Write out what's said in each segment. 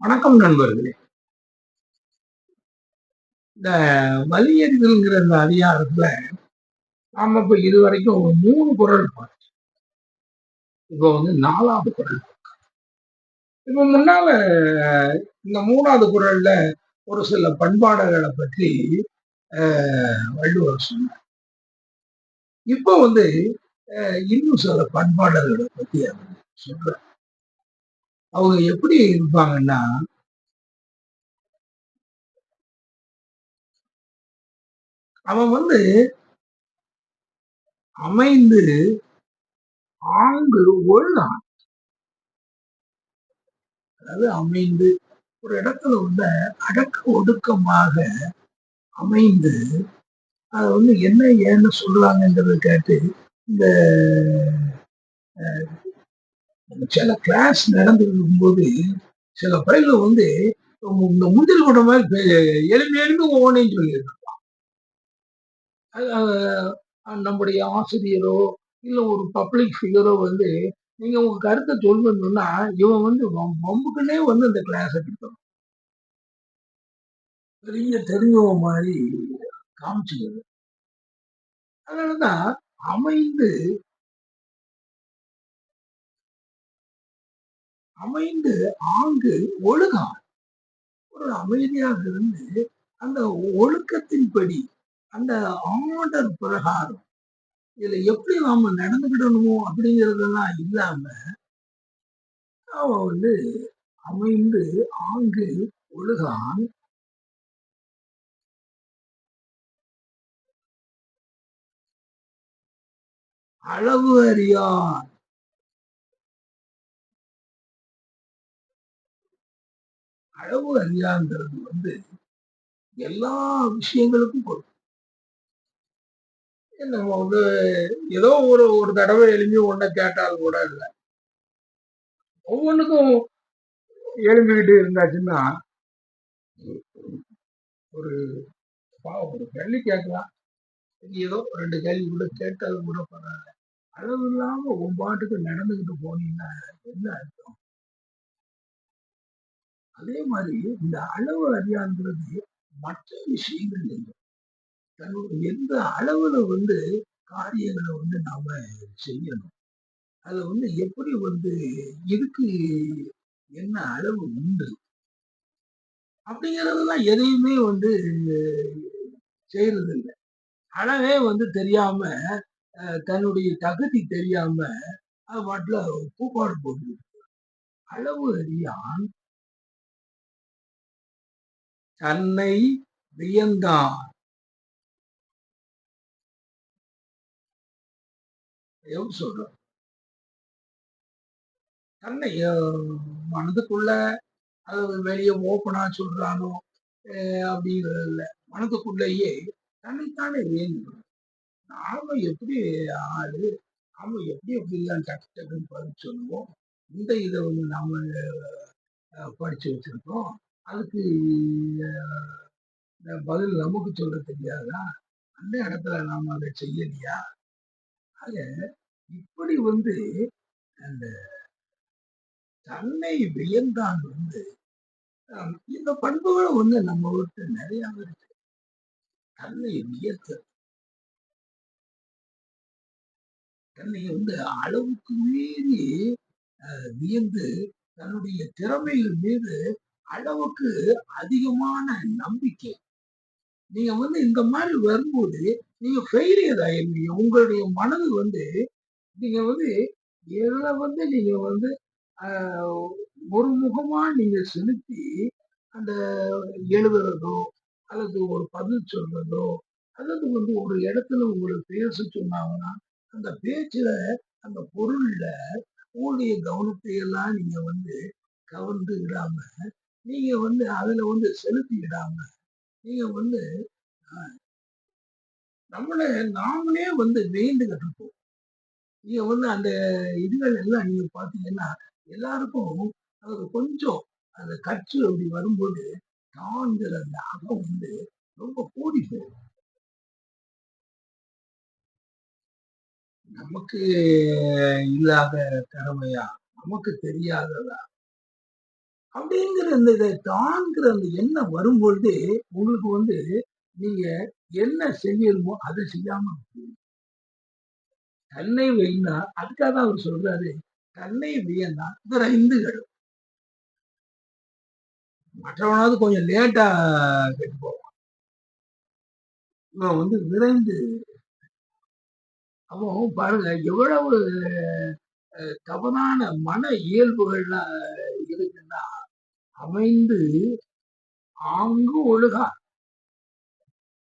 வணக்கம் நண்பர்களே. இந்த வலியறிதல்ங்கிற இந்த அதிகாரத்துல நாம இப்ப இதுவரைக்கும் ஒரு 3 குறள் பார்த்தோம். இப்போ வந்து 4வது குறள். இப்ப முன்னால இந்த 3வது குறள்ல ஒரு சில பண்பாடுகள பற்றி அ வள்ளுவர் சொன்னார். இப்போ வந்து இன்னும் சில பண்பாடுகள பத்தி அவர் சொல்றார். அவங்க எப்படி இருப்பாங்கன்னா, அவன் வந்து அமைந்து ஆங்கு ஒழுகான். அதாவது அமைந்து ஒரு இடத்துல வந்து அடக்க ஒடுக்கமாக அமைந்து அத வந்து என்ன ஏன்னு சொல்றாங்கன்றத கேட்டு, இந்த சில கிளாஸ் நடந்துட்டு இருக்கும்போது, சில பையன்கள் வந்து இந்த முந்திரி கொட்டை மாரி எழும்பி எழும்பி ஒவ்வொன்னையும் சொல்லிருக்கான். அது நம்முடைய ஆசிரியரோ, இல்ல ஒரு பப்ளிக் ஃபிகரோ வந்து, நீங்க உங்க கருத்த சொல்லணும்னு சொன்னா, இவன் வந்து வம்புக்குன்னே வந்து அந்த கிளாஸ எடுப்பான். பெரிய தெரிஞ்சவன் மாரி காமிச்சுக்கிறது. அதனால தான் அமைந்து அமைந்து ஆங்கு ஒழுகான். ஒரு அமைதியாக இருந்து, அந்த ஒழுக்கத்தின்படி, அந்த ஆர்டர் பிரகாரம், இதுல எப்படி நாம நடந்துக்கிடணுமோ அப்படிங்கிறதெல்லாம் இல்லாம, அவன் வந்து அமைந்து ஆங்கு ஒழுகான். அளவு அறியான். அளவு அறியான்ங்கிறது வந்து எல்லா விஷயங்களுக்கும் பொருந்தும். நம்ம வந்து ஏதோ ஒரு ஒரு தடவை எழும்பி ஒண்ண கேட்டால் கூட இல்ல. ஒவ்வொன்னுக்கும் எழும்பிக்கிட்டு இருந்தாச்சுன்னா, ஒரு ஒரு கேள்வி கேட்கலாம். ஏதோ 2 கேள்வி கூட கேட்டாலும் கூட பரவால்ல. அளவு இல்லாம உன் பாட்டுக்கு நடந்துகிட்டு போனீங்கன்னா என்ன அர்த்தம்? அதே மாதிரி இந்த அளவு அறியான்றது மற்ற விஷயங்கள் இல்லை. எந்த அளவுல வந்து காரியங்கள வந்து நாம செய்யணும். அத வந்து எப்படி வந்து இதுக்கு என்ன அளவு உண்டு? அப்படிங்கிறதெல்லாம் எதையுமே வந்து செய்றதில்ல. அளவே வந்து தெரியாம, தன்னுடைய தகுதி தெரியாம, அது பாட்டுல கூப்பாடு போட்டுது. அளவு அறியான் தன்னை வியந்தான். எப்படி சொல்றோம்? தன்னை மனதுக்குள்ள அது வெளிய ஓப்பனா சொல்றானோ, அப்படிங்கிறது இல்ல. மனதுக்குள்ளேயே தன்னைத்தானே வியந்துக்கிறான். நாம எப்படி ஆளு, நாம எப்படி எப்படிலாம் டக்கு டக்குன்னு பதில் சொல்லுவோம். இந்த இத வந்து நாம படிச்சு வச்சிருக்கோம். அதுக்கு பதில் நமக்கு சொல்ல தெரியாதா? அந்த இடத்துல நாம அத செய்யலையா? ஆக இப்படி வந்து அந்த தன்னை வியந்தான் வந்து இந்த பண்புகளும் வந்து நம்மகிட்ட நிறையாவே இருக்கு. தன்னை வியத்தல், தன்னை வந்து அளவுக்கு மீறி வியந்து தன்னுடைய திறமைகள் மீது அளவுக்கு அதிகமான நம்பிக்கை. நீங்க வந்து இந்த மாரி வரும்போது, நீங்க ஃபெயிலியர் ஆயிருவீங்க. உங்களுடைய மனது வந்து நீங்க வந்து எதுல வந்து நீங்க வந்து அ ஒரு முகமா நீங்க செலுத்தி, அந்த எழுதுறதோ, அல்லது ஒரு பதில் சொல்றதோ, அல்லது வந்து ஒரு இடத்துல உங்கள பேச சொன்னாங்கன்னா, அந்த பேச்சுல, அந்த பொருள்ல உங்களுடைய கவனத்தை எல்லாம் நீங்க வந்து கவர்ந்து விடாம, நீங்க வந்து அதுல வந்து செலுத்தி விடாம, நீங்க வந்து அ நம்மள நாமளே வந்து வியந்துகிட்டு இருப்போம். நீங்க வந்து அந்த இதுகள் எல்லாம் நீங்க பார்த்தீங்கன்னா, எல்லாருக்கும் அது கொஞ்சம் அந்த கற்று அப்படி வரும்போது, தாங்கிற அந்த அகம் வந்து ரொம்ப கூடி போகும். நமக்கு இல்லாத திறமையா? நமக்கு தெரியாததா? அப்படிங்கிற அந்த இதை தான்கிற அந்த எண்ணம் வரும்பொழுது உங்களுக்கு வந்து நீங்க என்ன செய்யணுமோ அதை செய்யாம தன்னை வைனா அதுக்காக தான் அவர் சொல்றாரு தன்னை வியந்தா விரைந்து கெடும். மற்றவனாவது கொஞ்சம் லேட்டா கெட்டு போவான். இவன் வந்து விரைந்து அவன் பாருங்க எவ்வளவு தவறான மன இயல்புகள்லாம் இருக்குன்னா அமைந்து ஆங்கு ஒழுகா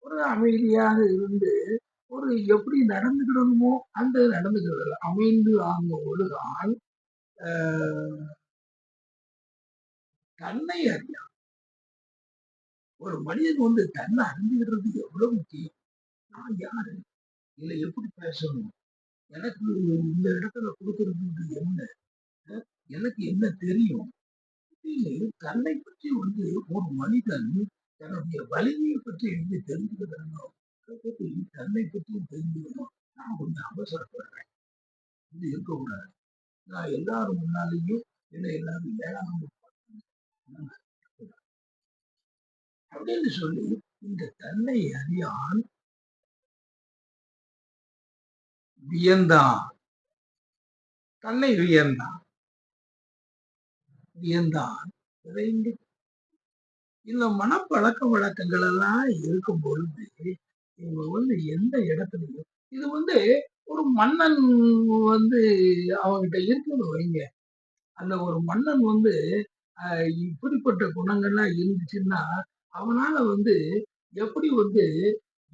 ஒரு அமைதியாக இருந்து ஒரு எப்படி நடந்துக்கிடணுமோ அந்த நடந்துக்கிறது அமைந்து ஆங்க ஒழுகால் தன்னை அறியான். ஒரு மனிதன் வந்து தன்னை அறிஞ்சுக்கிறது எவ்வளவு முக்கியம். நான் யாரு, இல்லை எப்படி பேசணும், எனக்கு இந்த இடத்துல கொடுக்கறது என்ன, எனக்கு என்ன தெரியும், தன்னை பற்றி வந்து ஒரு மனிதன் தன்னுடைய வலிமையை பற்றி எழுதி தெரிஞ்சுக்கிறோம். அதை பற்றி தன்னை பற்றியும் தெரிஞ்சுக்கணும். நான் கொஞ்சம் அவசரப்படுறேன், இது இருக்கக்கூடாது. நான் எல்லாரும் முன்னாலேயும் என்ன எல்லாரும் ஏழாம் அப்படின்னு சொல்லி இந்த தன்னை அறியான் வியந்தான். தன்னை வியந்தான் வியந்தான் விரைந்து. இந்த மனப்பழக்க வழக்கங்கள் எல்லாம் இருக்கும் பொழுது இவங்க வந்து எந்த இடத்துலயும் இது வந்து ஒரு மன்னன் வந்து அவங்கிட்ட இருக்குது வைங்க. அந்த ஒரு மன்னன் வந்து இப்படிப்பட்ட குணங்கள்லாம் இருந்துச்சுன்னா அவனால வந்து எப்படி வந்து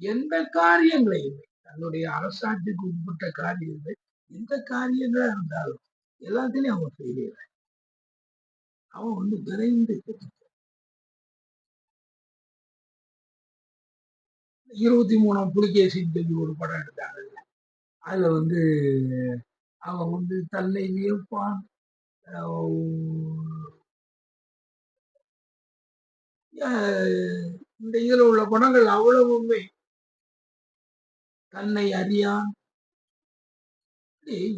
எந்த காரியங்களையும் தன்னுடைய அரசாட்சிக்கு உட்பட்ட காரியங்கள் எந்த காரியங்களா இருந்தாலும் எல்லாத்தையும் அவன் செய்யல. அவன் வந்து விரைந்து 23ஆம் புலிகேசின்னு சொல்லி ஒரு படம் எடுத்தாங்க. அதுல வந்து அவன் வந்து தன்னை வியப்பான். இந்த இதுல உள்ள படங்கள் அவ்வளவுமே தன்னை அறியான்.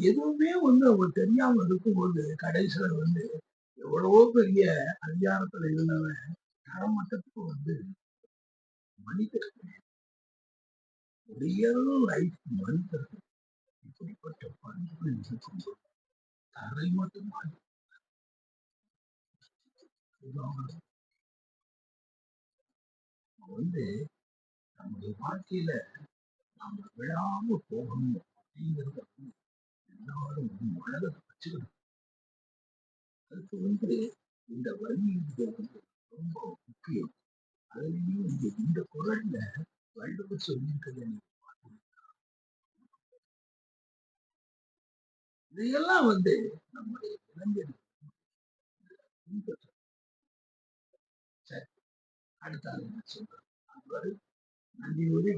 எதுவுமே வந்து அவங்க தெரியாம இருக்கும்போது கடைசியில வந்து எவ்வளவோ பெரிய அதிகாரத்துல இருந்தவன் தரமட்டத்துக்கு வந்து மனிதர் ரியல் லைஃப் மனிதர் இப்படிப்பட்ட பண்புகள் இருக்கும்போது தரை மட்டும் வந்து நம்முடைய வாழ்க்கையில நாம விழாம போகணும் அப்படிங்கிறத எல்லாரும் மனதை வச்சுக்கணும். அதுக்கு வந்து இந்த வழி வந்து ரொம்ப முக்கியம். அதுலயும் நீங்க இந்த குரல்ல வள்ளுவர் சொல்லியிருக்கிறத நீங்க இதையெல்லாம் வந்து நம்முடைய இளைஞர்கள் பின்பற்ற. சரி, அடுத்த ஆள் சொல்றேன். அதுவரை நன்றியோடு